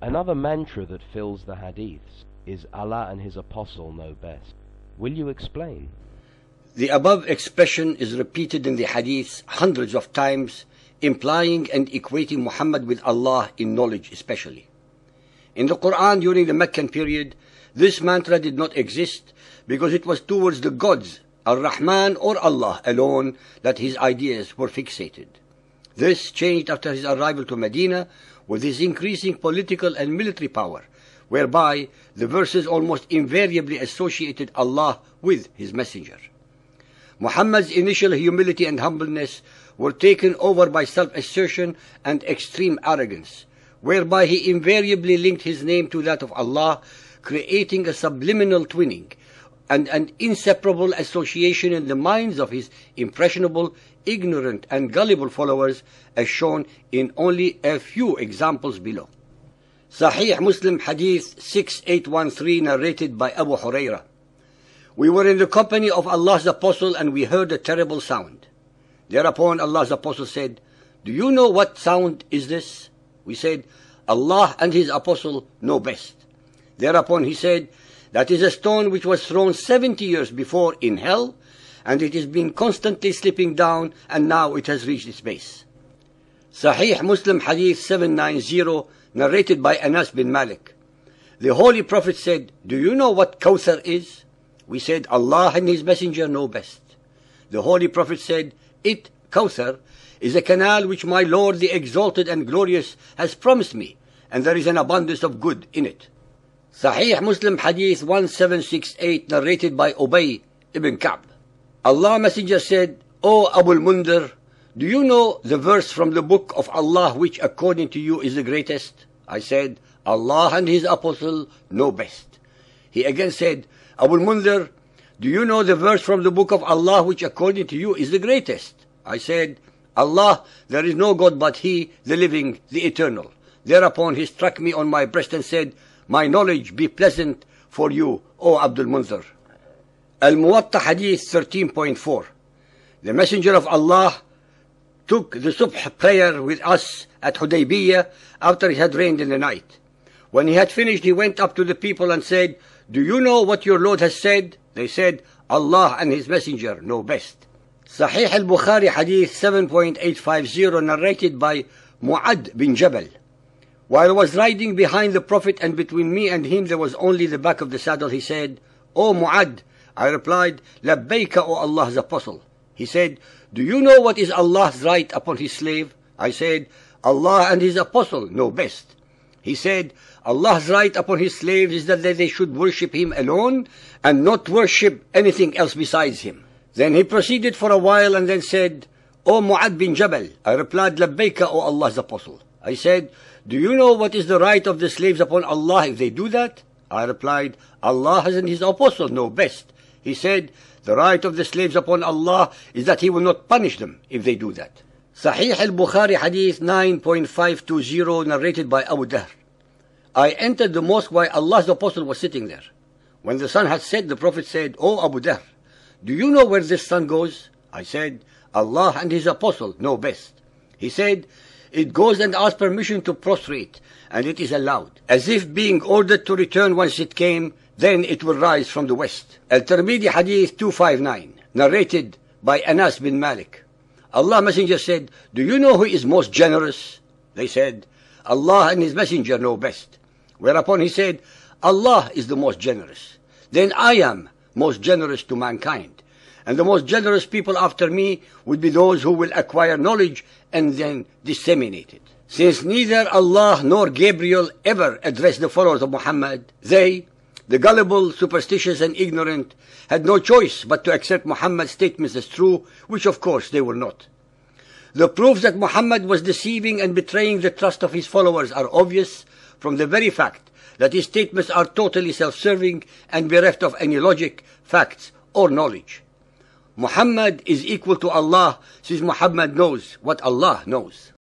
Another mantra that fills the hadiths is Allah and His Apostle know best. Will you explain? The above expression is repeated in the hadiths hundreds of times, implying and equating Muhammad with Allah in knowledge especially. In the Quran during the Meccan period, this mantra did not exist because it was towards the gods, Ar-Rahman or Allah alone, that his ideas were fixated. This changed after his arrival to Medina with his increasing political and military power, whereby the verses almost invariably associated Allah with his messenger. Muhammad's initial humility and humbleness were taken over by self-assertion and extreme arrogance, whereby he invariably linked his name to that of Allah, creating a subliminal twinning and an inseparable association in the minds of his impressionable, ignorant and gullible followers, as shown in only a few examples below. Sahih Muslim Hadith 6813, narrated by Abu Hurairah. We were in the company of Allah's Apostle and we heard a terrible sound. Thereupon Allah's Apostle said, "Do you know what sound is this?" We said, "Allah and His Apostle know best." Thereupon he said, "That is a stone which was thrown 70 years before in hell, and it has been constantly slipping down, and now it has reached its base." Sahih Muslim Hadith 790, narrated by Anas bin Malik. The Holy Prophet said, "Do you know what Kawthar is?" We said, "Allah and His Messenger know best." The Holy Prophet said, "It, Kawthar, is a canal which my Lord the Exalted and Glorious has promised me, and there is an abundance of good in it." Sahih Muslim Hadith 1768, narrated by Ubay ibn Ka'b. Allah Messenger said, "O Abu al-Mundhir, do you know the verse from the book of Allah which according to you is the greatest?" I said, "Allah and His Apostle know best." He again said, "Abu al-Mundhir, do you know the verse from the book of Allah which according to you is the greatest?" I said, "Allah, there is no God but He, the living, the eternal." Thereupon he struck me on my breast and said, "My knowledge be pleasant for you, O Abdul Munzir." Al-Muwatta Hadith 13.4. The Messenger of Allah took the Subh prayer with us at Hudaybiyah after it had rained in the night. When he had finished, he went up to the people and said, "Do you know what your Lord has said?" They said, "Allah and His Messenger know best." Sahih al-Bukhari Hadith 7.850, narrated by Mu'ad bin Jabal. While I was riding behind the Prophet and between me and him there was only the back of the saddle, he said, "O Mu'ad," I replied, "Labbayka, O Allah's Apostle." He said, "Do you know what is Allah's right upon His slave?" I said, "Allah and His Apostle know best." He said, "Allah's right upon His slaves is that they should worship Him alone and not worship anything else besides Him." Then he proceeded for a while and then said, "O Mu'ad bin Jabal," I replied, "Labbayka, O Allah's Apostle." I said, "Do you know what is the right of the slaves upon Allah if they do that?" I replied, "Allah and His Apostle know best." He said, "The right of the slaves upon Allah is that He will not punish them if they do that." Sahih al-Bukhari Hadith 9.520, narrated by Abu Dahr. I entered the mosque while Allah's Apostle was sitting there. When the sun had set, the Prophet said, "O Abu Dahr, do you know where this sun goes?" I said, "Allah and His Apostle know best." He said, "It goes and asks permission to prostrate, and it is allowed, as if being ordered to return whence it came, then it will rise from the west." Al-Tirmidhi Hadith 259, narrated by Anas bin Malik. Allah Messenger said, "Do you know who is most generous?" They said, "Allah and His Messenger know best." Whereupon he said, "Allah is the most generous. Then I am most generous to mankind. And the most generous people after me would be those who will acquire knowledge and then disseminate it." Since neither Allah nor Gabriel ever addressed the followers of Muhammad, they, the gullible, superstitious and ignorant, had no choice but to accept Muhammad's statements as true, which of course they were not. The proofs that Muhammad was deceiving and betraying the trust of his followers are obvious from the very fact that his statements are totally self-serving and bereft of any logic, facts or knowledge. Muhammad is equal to Allah since Muhammad knows what Allah knows.